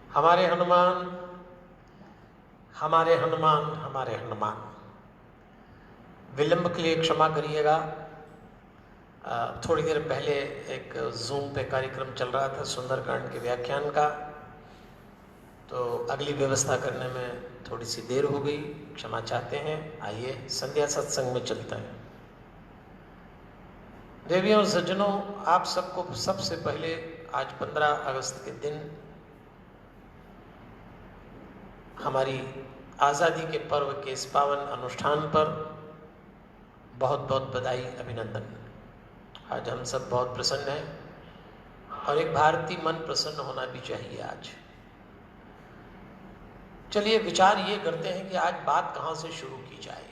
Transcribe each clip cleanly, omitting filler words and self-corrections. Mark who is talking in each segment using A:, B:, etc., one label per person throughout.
A: हमारे हनुमान हमारे हनुमान हमारे हनुमान। विलंब के लिए क्षमा करिएगा। थोड़ी देर पहले एक जूम पे कार्यक्रम चल रहा था सुंदरकांड के व्याख्यान का, तो अगली व्यवस्था करने में थोड़ी सी देर हो गई, क्षमा चाहते हैं। आइए संध्या सत्संग में चलते हैं। देवियों और सज्जनों, आप सबको सबसे पहले आज 15 अगस्त के दिन हमारी आज़ादी के पर्व के इस पावन अनुष्ठान पर बहुत बहुत बधाई, अभिनंदन। आज हम सब बहुत प्रसन्न हैं और एक भारतीय मन प्रसन्न होना भी चाहिए आज। चलिए विचार ये करते हैं कि आज बात कहाँ से शुरू की जाए।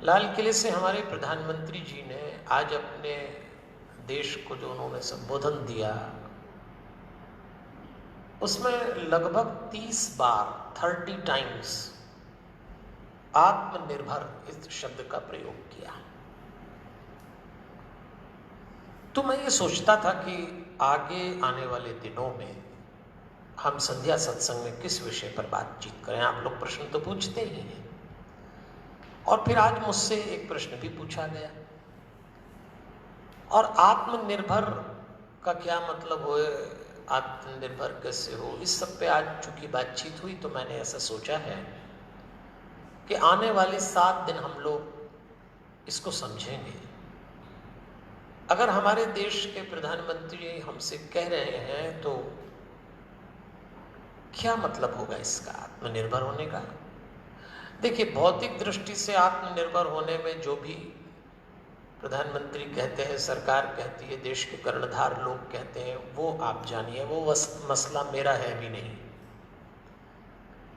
A: लाल किले से हमारे प्रधानमंत्री जी ने आज अपने देश को जो उन्होंने संबोधन दिया, उसमें लगभग 30 बार 30 टाइम्स आत्मनिर्भर इस शब्द का प्रयोग किया। तो मैं ये सोचता था कि आगे आने वाले दिनों में हम संध्या सत्संग में किस विषय पर बातचीत करें। आप लोग प्रश्न तो पूछते ही हैं, और फिर आज मुझसे एक प्रश्न भी पूछा गया। और आत्मनिर्भर का क्या मतलब हो, आत्मनिर्भर कैसे हो, इस सब पे आज चूंकि बातचीत हुई तो मैंने ऐसा सोचा है कि आने वाले 7 दिन हम लोग इसको समझेंगे। अगर हमारे देश के प्रधानमंत्री हमसे कह रहे हैं तो क्या मतलब होगा इसका, आत्मनिर्भर होने का। देखिए, भौतिक दृष्टि से आत्मनिर्भर होने में जो भी प्रधानमंत्री कहते हैं, सरकार कहती है, देश के कर्णधार लोग कहते हैं, वो आप जानिए, वो मसला मेरा है भी नहीं।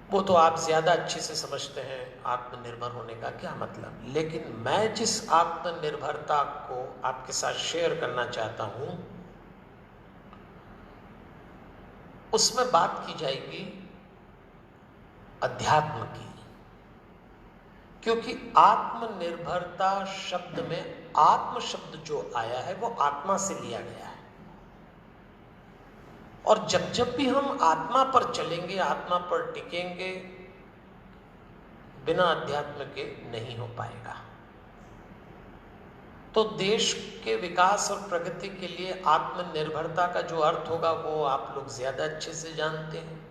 A: वो तो आप ज्यादा अच्छे से समझते हैं आत्मनिर्भर होने का क्या मतलब। लेकिन मैं जिस आत्मनिर्भरता को आपके साथ शेयर करना चाहता हूं, उसमें बात की जाएगी अध्यात्म की। क्योंकि आत्मनिर्भरता शब्द में आत्म शब्द जो आया है वो आत्मा से लिया गया है, और जब जब भी हम आत्मा पर चलेंगे, आत्मा पर टिकेंगे, बिना अध्यात्म के नहीं हो पाएगा। तो देश के विकास और प्रगति के लिए आत्मनिर्भरता का जो अर्थ होगा वो आप लोग ज्यादा अच्छे से जानते हैं।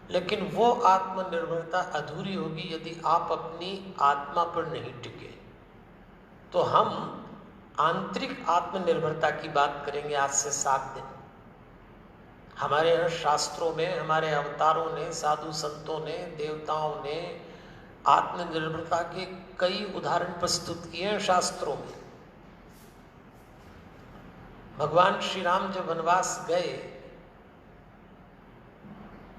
A: लेकिन वो आत्मनिर्भरता अधूरी होगी यदि आप अपनी आत्मा पर नहीं टिके। तो हम आंतरिक आत्मनिर्भरता की बात करेंगे आज से 7 दिन। हमारे यहाँ शास्त्रों में, हमारे अवतारों ने, साधु संतों ने, देवताओं ने आत्मनिर्भरता के कई उदाहरण प्रस्तुत किए हैं शास्त्रों में। भगवान श्री राम जब वनवास गए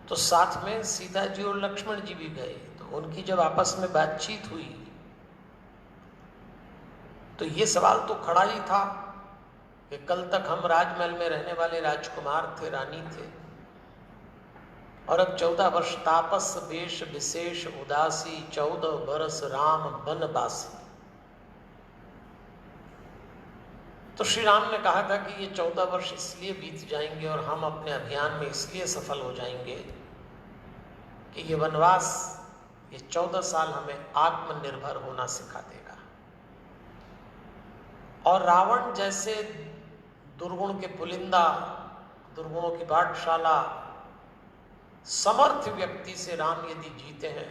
A: तो साथ में सीता जी और लक्ष्मण जी भी गए। तो उनकी जब आपस में बातचीत हुई तो ये सवाल तो खड़ा ही था कि कल तक हम राजमहल में रहने वाले राजकुमार थे, रानी थे, और अब 14 वर्ष तापस वेश विशेष उदासी, 14 बरस राम बनवासी। तो श्री राम ने कहा था कि ये 14 वर्ष इसलिए बीत जाएंगे और हम अपने अभियान में इसलिए सफल हो जाएंगे कि ये वनवास, ये 14 साल हमें आत्मनिर्भर होना सिखा देगा। और रावण जैसे दुर्गुण के पुलिंदा, दुर्गुणों की पाठशाला समर्थ व्यक्ति से राम यदि जीते हैं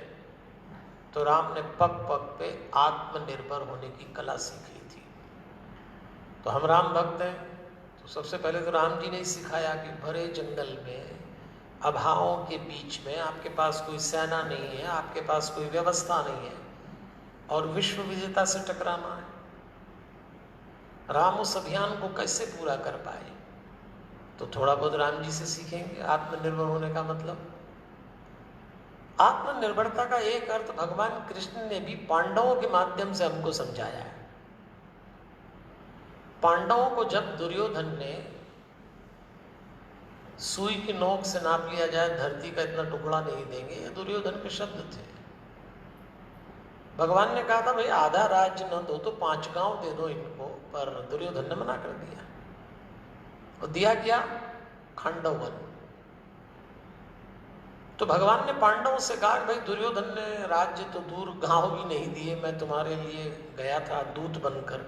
A: तो राम ने पग पग पे आत्मनिर्भर होने की कला सीख ली थी। तो हम राम भक्त हैं, तो सबसे पहले तो राम जी ने ही सिखाया कि भरे जंगल में, अभावों के बीच में, आपके पास कोई सेना नहीं है, आपके पास कोई व्यवस्था नहीं है, और विश्व विजेता से टकराना है। राम उस अभियान को कैसे पूरा कर पाए, तो थोड़ा बहुत राम जी से सीखेंगे आत्मनिर्भर होने का मतलब। आत्मनिर्भरता का एक अर्थ भगवान कृष्ण ने भी पांडवों के माध्यम से हमको समझाया है। पांडवों को जब दुर्योधन ने सुई की नोक से नाप लिया जाए, धरती का इतना टुकड़ा नहीं देंगे, ये दुर्योधन के शब्द थे। भगवान ने कहा था भाई आधा राज्य न दो तो 5 गांव दे दो इनको, पर दुर्योधन ने मना कर दिया। और दिया क्या? खांडव वन। तो भगवान ने पांडवों से कहा भाई दुर्योधन ने राज्य तो दूर गांव भी नहीं दिए, मैं तुम्हारे लिए गया था दूत बनकर,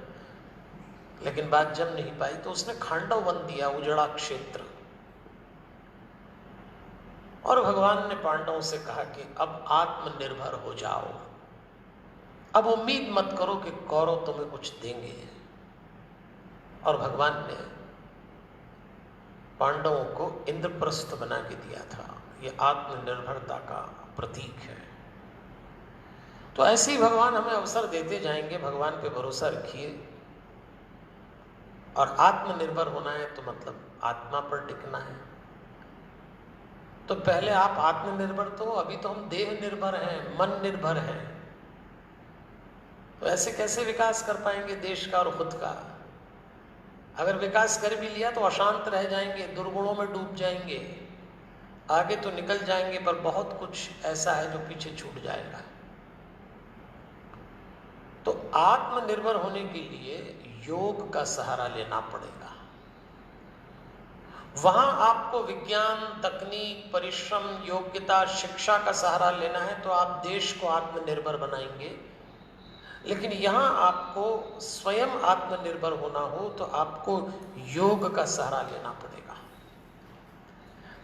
A: लेकिन बात जम नहीं पाई, तो उसने खांडव वन दिया, उजड़ा क्षेत्र। और भगवान ने पांडवों से कहा कि अब आत्मनिर्भर हो जाओ, अब उम्मीद मत करो कि कौरव तुम्हें कुछ देंगे। और भगवान ने पांडवों को इंद्रप्रस्थ बना के दिया था। ये आत्मनिर्भरता का प्रतीक है। तो ऐसे ही भगवान हमें अवसर देते जाएंगे। भगवान पे भरोसा रखिए। और आत्मनिर्भर होना है तो मतलब आत्मा पर टिकना है। तो पहले आप आत्मनिर्भर तो, अभी तो हम देह निर्भर हैं, मन निर्भर हैं। तो ऐसे कैसे विकास कर पाएंगे देश का और खुद का? अगर विकास कर भी लिया तो अशांत रह जाएंगे, दुर्गुणों में डूब जाएंगे। आगे तो निकल जाएंगे पर बहुत कुछ ऐसा है जो पीछे छूट जाएगा। तो आत्मनिर्भर होने के लिए योग का सहारा लेना पड़ेगा। वहां आपको विज्ञान, तकनीक, परिश्रम, योग्यता, शिक्षा का सहारा लेना है तो आप देश को आत्मनिर्भर बनाएंगे। लेकिन यहां आपको स्वयं आत्मनिर्भर होना हो तो आपको योग का सहारा लेना पड़ेगा।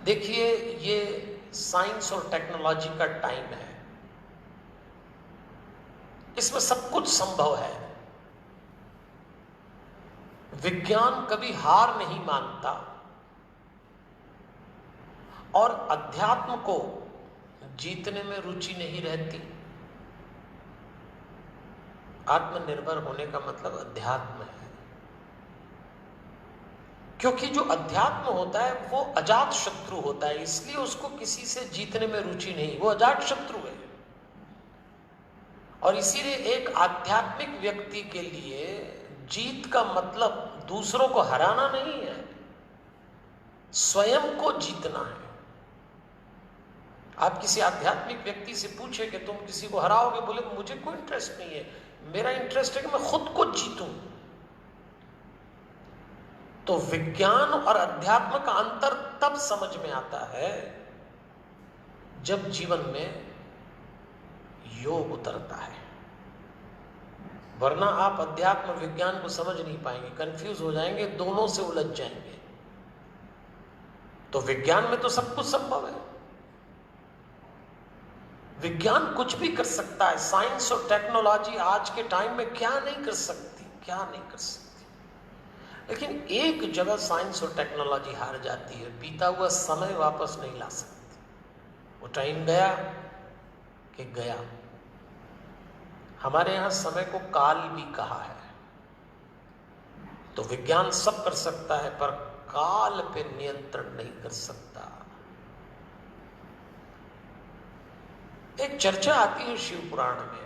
A: देखिए, ये साइंस और टेक्नोलॉजी का टाइम है, इसमें सब कुछ संभव है। विज्ञान कभी हार नहीं मानता और अध्यात्म को जीतने में रुचि नहीं रहती। आत्मनिर्भर होने का मतलब अध्यात्म है, क्योंकि जो अध्यात्म होता है वो अजात शत्रु होता है, इसलिए उसको किसी से जीतने में रुचि नहीं, वो अजात शत्रु है। और इसीलिए एक आध्यात्मिक व्यक्ति के लिए जीत का मतलब दूसरों को हराना नहीं है, स्वयं को जीतना है। आप किसी आध्यात्मिक व्यक्ति से पूछे कि तुम किसी को हराओगे, बोले मुझे कोई इंटरेस्ट नहीं है, मेरा इंटरेस्ट है कि मैं खुद को जीतूं। तो विज्ञान और अध्यात्म का अंतर तब समझ में आता है जब जीवन में योग उतरता है, वरना आप अध्यात्म विज्ञान को समझ नहीं पाएंगे, कंफ्यूज हो जाएंगे, दोनों से उलझ जाएंगे। तो विज्ञान में तो सब कुछ संभव है, विज्ञान कुछ भी कर सकता है। साइंस और टेक्नोलॉजी आज के टाइम में क्या नहीं कर सकती, क्या नहीं कर सकती। लेकिन एक जगह साइंस और टेक्नोलॉजी हार जाती है, बीता हुआ समय वापस नहीं ला सकती। वो टाइम गया कि गया। हमारे यहां समय को काल भी कहा है। तो विज्ञान सब कर सकता है पर काल पे नियंत्रण नहीं कर सकता। एक चर्चा आती है शिव पुराण में,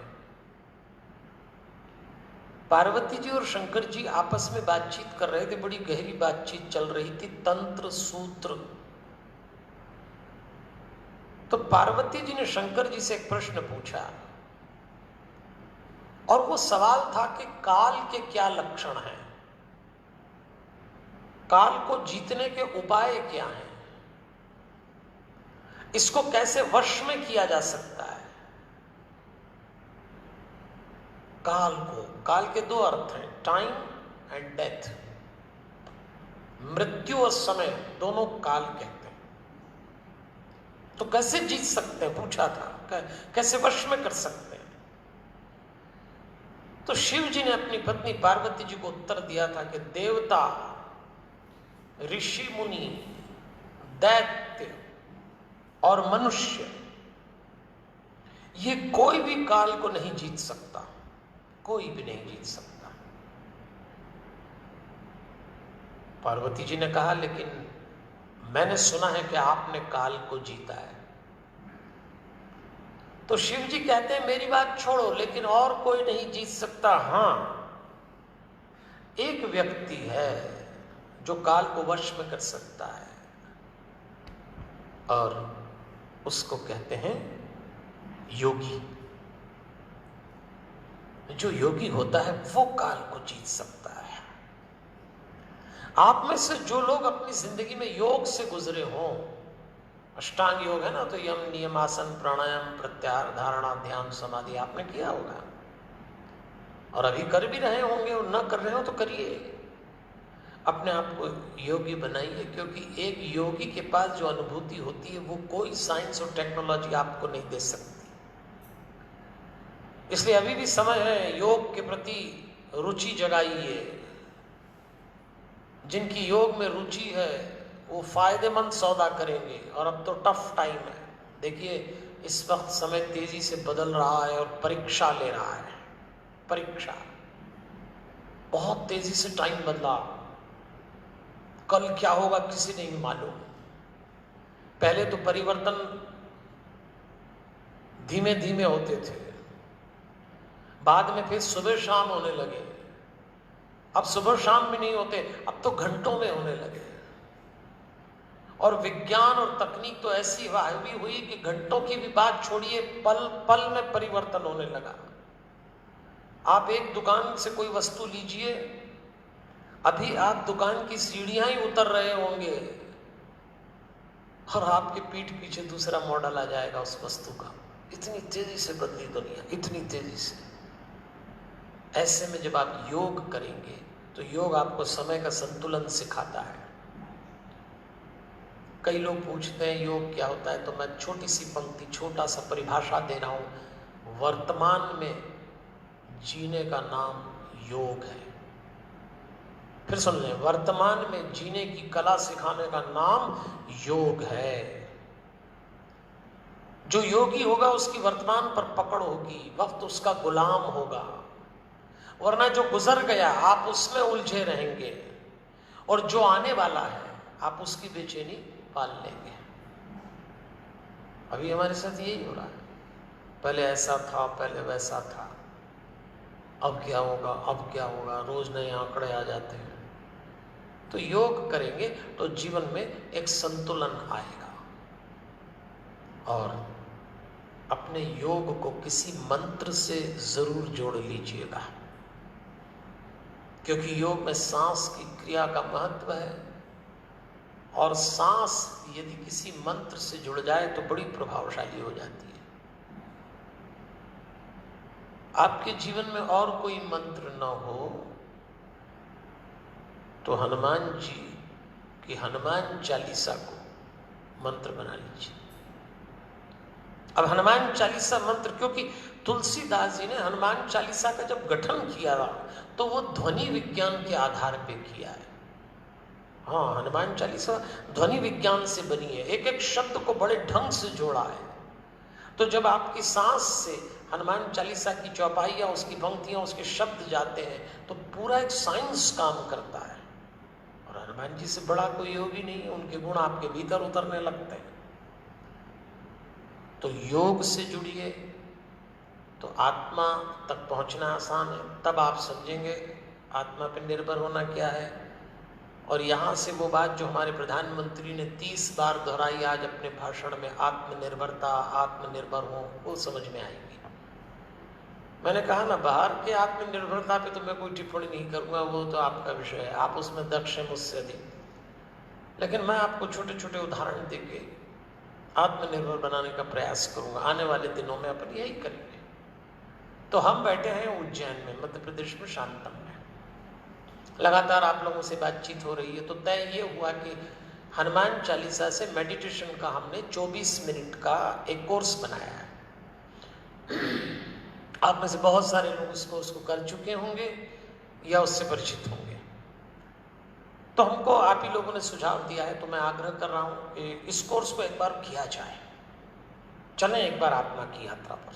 A: पार्वती जी और शंकर जी आपस में बातचीत कर रहे थे, बड़ी गहरी बातचीत चल रही थी, तंत्र सूत्र। तो पार्वती जी ने शंकर जी से एक प्रश्न पूछा और वो सवाल था कि काल के क्या लक्षण हैं, काल को जीतने के उपाय क्या हैं, इसको कैसे वश में किया जा सकता है। काल के दो अर्थ हैं, टाइम एंड डेथ। मृत्यु और समय दोनों काल कहते हैं। तो कैसे जीत सकते हैं, पूछा था, कैसे वश में कर सकते हैं। तो शिव जी ने अपनी पत्नी पार्वती जी को उत्तर दिया था कि देवता, ऋषि मुनि, दैत्य और मनुष्य, ये कोई भी काल को नहीं जीत सकता, कोई भी नहीं जीत सकता। पार्वती जी ने कहा लेकिन मैंने सुना है कि आपने काल को जीता है। तो शिव जी कहते हैं मेरी बात छोड़ो, लेकिन और कोई नहीं जीत सकता। हां, एक व्यक्ति है जो काल को वश में कर सकता है और उसको कहते हैं योगी। जो योगी होता है वो काल को जीत सकता है। आप में से जो लोग अपनी जिंदगी में योग से गुजरे हों, अष्टांग योग है ना, तो यम नियम आसन प्राणायाम प्रत्याहार धारणा ध्यान समाधि आपने किया होगा, और अभी कर भी रहे होंगे, और न कर रहे हो तो करिए। अपने आप को योगी बनाइए, क्योंकि एक योगी के पास जो अनुभूति होती है वो कोई साइंस और टेक्नोलॉजी आपको नहीं दे सकती। इसलिए अभी भी समय है, योग के प्रति रुचि जगाइए। जिनकी योग में रुचि है वो फायदेमंद सौदा करेंगे। और अब तो टफ टाइम है, देखिए इस वक्त समय तेजी से बदल रहा है और परीक्षा ले रहा है। परीक्षा बहुत तेजी से टाइम बदला, कल क्या होगा किसी नहीं मालूम। पहले तो परिवर्तन धीमे धीमे होते थे, बाद में फिर सुबह शाम होने लगे, अब सुबह शाम भी नहीं होते, अब तो घंटों में होने लगे। और विज्ञान और तकनीक तो ऐसी हावी हुई कि घंटों की भी बात छोड़िए, पल पल में परिवर्तन होने लगा। आप एक दुकान से कोई वस्तु लीजिए, अभी आप दुकान की सीढ़ियां ही उतर रहे होंगे और आपके पीठ पीछे दूसरा मॉडल आ जाएगा उस वस्तु का। इतनी तेजी से बदली दुनिया, इतनी तेजी से। ऐसे में जब आप योग करेंगे तो योग आपको समय का संतुलन सिखाता है। कई लोग पूछते हैं योग क्या होता है, तो मैं छोटी सी पंक्ति, छोटा सा परिभाषा दे रहा हूं। वर्तमान में जीने का नाम योग है। फिर सुन लें, वर्तमान में जीने की कला सिखाने का नाम योग है। जो योगी होगा उसकी वर्तमान पर पकड़ होगी, वक्त उसका गुलाम होगा। वरना जो गुजर गया आप उसमें उलझे रहेंगे, और जो आने वाला है आप उसकी बेचैनी पाल लेंगे। अभी हमारे साथ यही हो रहा है, पहले ऐसा था, पहले वैसा था, अब क्या होगा, अब क्या होगा, रोज नए आंकड़े आ जाते हैं। तो योग करेंगे तो जीवन में एक संतुलन आएगा। और अपने योग को किसी मंत्र से जरूर जोड़ लीजिएगा, क्योंकि योग में सांस की क्रिया का महत्व है, और सांस यदि किसी मंत्र से जुड़ जाए तो बड़ी प्रभावशाली हो जाती है। आपके जीवन में और कोई मंत्र न हो तो हनुमान जी की हनुमान चालीसा को मंत्र बना लीजिए। अब हनुमान चालीसा मंत्र, क्योंकि तुलसीदास जी ने हनुमान चालीसा का जब गठन किया तो वो ध्वनि विज्ञान के आधार पे किया है। हाँ, हनुमान चालीसा ध्वनि विज्ञान से बनी है, एक एक शब्द को बड़े ढंग से जोड़ा है। तो जब आपकी सांस से हनुमान चालीसा की चौपाइयाँ, उसकी पंक्तियाँ, उसके शब्द जाते हैं तो पूरा एक साइंस काम करता है। और हनुमान जी से बड़ा कोई योगी नहीं है, उनके गुण आपके भीतर उतरने लगते हैं। तो योग से जुड़िए तो आत्मा तक पहुंचना आसान है। तब आप समझेंगे आत्मा पर निर्भर होना क्या है। और यहाँ से वो बात जो हमारे प्रधानमंत्री ने 30 बार दोहराई आज अपने भाषण में, आत्मनिर्भरता, आत्मनिर्भर हो, वो समझ में आएगी। मैंने कहा ना, बाहर के आत्मनिर्भरता पे तो मैं कोई टिप्पणी नहीं करूँगा, वो तो आपका विषय है, आप उसमें दक्ष हैं मुझसे अधिक। लेकिन मैं आपको छोटे छोटे उदाहरण देके आत्मनिर्भर बनाने का प्रयास करूँगा। आने वाले दिनों में अपन यही करेंगे। तो हम बैठे हैं उज्जैन में, मध्य प्रदेश में, शांतम में। लगातार आप लोगों से बातचीत हो रही है, तो तय ये हुआ कि हनुमान चालीसा से मेडिटेशन का हमने 24 मिनट का एक कोर्स बनाया है। आप में से बहुत सारे लोग उसको कर चुके होंगे या उससे परिचित होंगे। तो हमको आप ही लोगों ने सुझाव दिया है, तो मैं आग्रह कर रहा हूँ कि इस कोर्स को एक बार किया जाए। चलें एक बार आत्मा की यात्रा पर।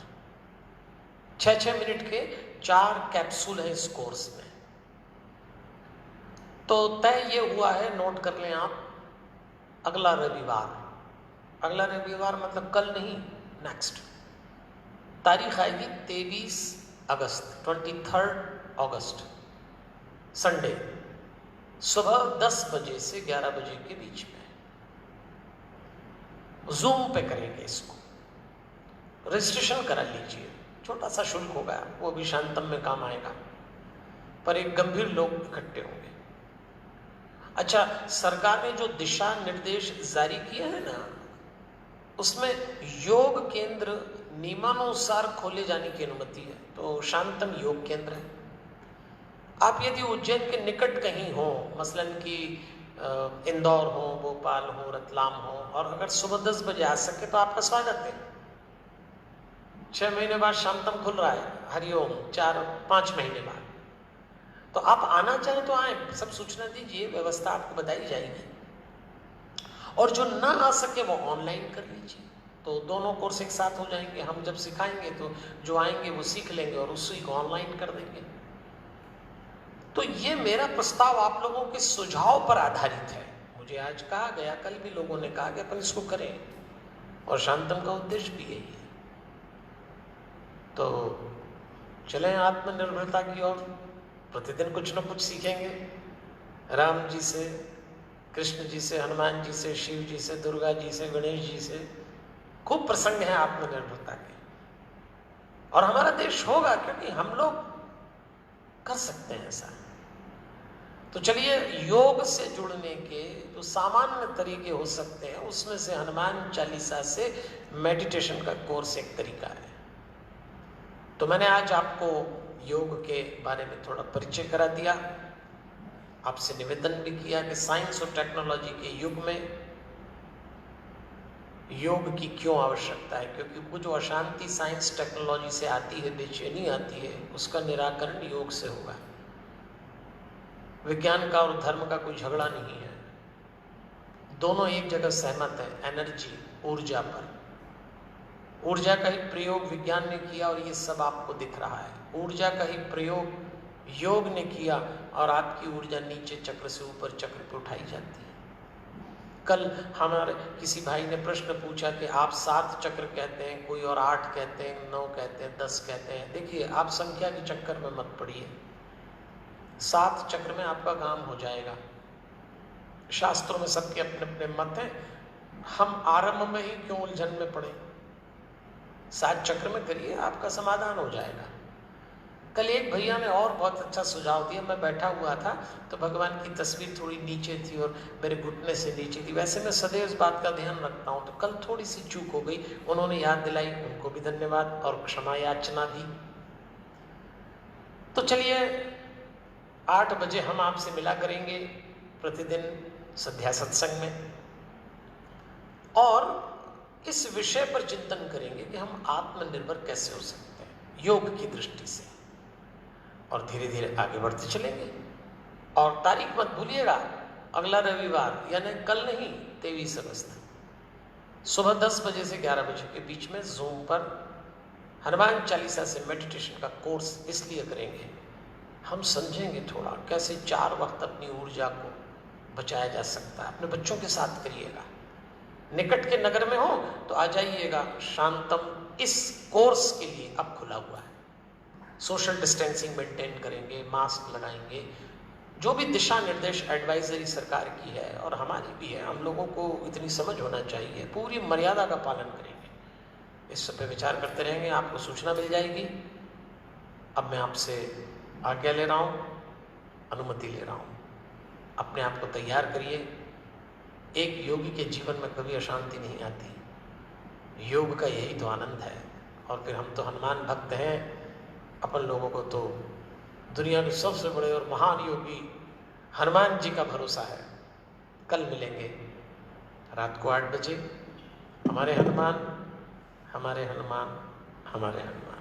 A: 6-6 मिनट के 4 कैप्सूल हैं इस कोर्स में। तो तय ये हुआ है, नोट कर लें आप, अगला रविवार मतलब कल नहीं, नेक्स्ट तारीख आएगी 23 अगस्त, 23 अगस्त, संडे, सुबह 10 बजे से 11 बजे के बीच में जूम पे करेंगे इसको। रजिस्ट्रेशन करा लीजिए, छोटा सा शुल्क होगा, वो भी शांतम में काम आएगा, पर एक गंभीर लोग इकट्ठे होंगे। अच्छा, सरकार ने जो दिशा निर्देश जारी किए हैं ना, उसमें योग केंद्र नियमानुसार खोले जाने की अनुमति है। तो शांतम योग केंद्र है। आप यदि उज्जैन के निकट कहीं हो, मसलन कि इंदौर हो, भोपाल हो, रतलाम हो, और अगर सुबह 10 बजे आ सके तो आपका स्वागत है। 6 महीने बाद शांतम खुल रहा है, हरिओम 4-5 महीने बाद। तो आप आना चाहें तो आए, सब सूचना दीजिए, व्यवस्था आपको बताई जाएगी। और जो ना आ सके वो ऑनलाइन कर लीजिए, तो दोनों कोर्स एक साथ हो जाएंगे। हम जब सिखाएंगे तो जो आएंगे वो सीख लेंगे और उसी को ऑनलाइन कर देंगे। तो ये मेरा प्रस्ताव आप लोगों के सुझाव पर आधारित है। मुझे आज कहा गया, कल भी लोगों ने कहा कि अपन इसको करें, और शांतम का उद्देश्य भी यही है। तो चलें आत्मनिर्भरता की ओर, प्रतिदिन कुछ न कुछ सीखेंगे। राम जी से, कृष्ण जी से, हनुमान जी से, शिव जी से, दुर्गा जी से, गणेश जी से खूब प्रसंग है आत्मनिर्भरता के। और हमारा देश होगा क्योंकि हम लोग कर सकते हैं ऐसा। तो चलिए, योग से जुड़ने के जो सामान्य तरीके हो सकते हैं, उसमें से हनुमान चालीसा से मेडिटेशन का कोर्स एक तरीका है। तो मैंने आज आपको योग के बारे में थोड़ा परिचय करा दिया। आपसे निवेदन भी किया कि साइंस और टेक्नोलॉजी के युग में योग की क्यों आवश्यकता है, क्योंकि वो जो अशांति साइंस टेक्नोलॉजी से आती है, बेचैनी आती है, उसका निराकरण योग से होगा। विज्ञान का और धर्म का कोई झगड़ा नहीं है, दोनों एक जगह सहमत है, एनर्जी, ऊर्जा पर। ऊर्जा का ही प्रयोग विज्ञान ने किया और ये सब आपको दिख रहा है। ऊर्जा का ही प्रयोग योग ने किया और आपकी ऊर्जा नीचे चक्र से ऊपर चक्र पर उठाई जाती है। कल हमारे किसी भाई ने प्रश्न पूछा कि आप 7 चक्र कहते हैं, कोई और 8 कहते हैं, 9 कहते हैं, 10 कहते हैं। देखिए, आप संख्या के चक्कर में मत पड़िए, 7 चक्र में आपका काम हो जाएगा। शास्त्रों में सबके अपने अपने मत हैं, हम आरंभ में ही क्यों उलझन में पड़े। 7 चक्र में करिए, आपका समाधान हो जाएगा। कल एक भैया ने और बहुत अच्छा सुझाव दिया। मैं बैठा हुआ था तो भगवान की तस्वीर थोड़ी नीचे थी और मेरे घुटने से नीचे थी। वैसे मैं सदैव इस बात का ध्यान रखता हूँ, तो कल थोड़ी सी चूक हो गई। उन्होंने याद दिलाई, उनको भी धन्यवाद और क्षमा याचना भी। तो चलिए, 8 बजे हम आपसे मिला करेंगे प्रतिदिन संध्या सत्संग में, और इस विषय पर चिंतन करेंगे कि हम आत्मनिर्भर कैसे हो सकते हैं योग की दृष्टि से, और धीरे धीरे आगे बढ़ते चलेंगे। और तारीख मत भूलिएगा, अगला रविवार यानी कल नहीं, 23 अगस्त सुबह 10 बजे से 11 बजे के बीच में जूम पर हनुमान चालीसा से मेडिटेशन का कोर्स इसलिए करेंगे, हम समझेंगे थोड़ा कैसे 4 वक्त अपनी ऊर्जा को बचाया जा सकता है। अपने बच्चों के साथ करिएगा, निकट के नगर में हो तो आ जाइएगा। शांतम इस कोर्स के लिए अब खुला हुआ है। सोशल डिस्टेंसिंग मेंटेन करेंगे, मास्क लगाएंगे, जो भी दिशा निर्देश एडवाइजरी सरकार की है और हमारी भी है, हम लोगों को इतनी समझ होना चाहिए, पूरी मर्यादा का पालन करेंगे। इस सब पे विचार करते रहेंगे, आपको सूचना मिल जाएगी। अब मैं आपसे आज्ञा ले रहा हूँ, अनुमति ले रहा हूँ। अपने आप को तैयार करिए। एक योगी के जीवन में कभी अशांति नहीं आती, योग का यही तो आनंद है। और फिर हम तो हनुमान भक्त हैं, अपन लोगों को तो दुनिया के सबसे बड़े और महान योगी हनुमान जी का भरोसा है। कल मिलेंगे रात को 8 बजे। हमारे हनुमान, हमारे हनुमान, हमारे हनुमान।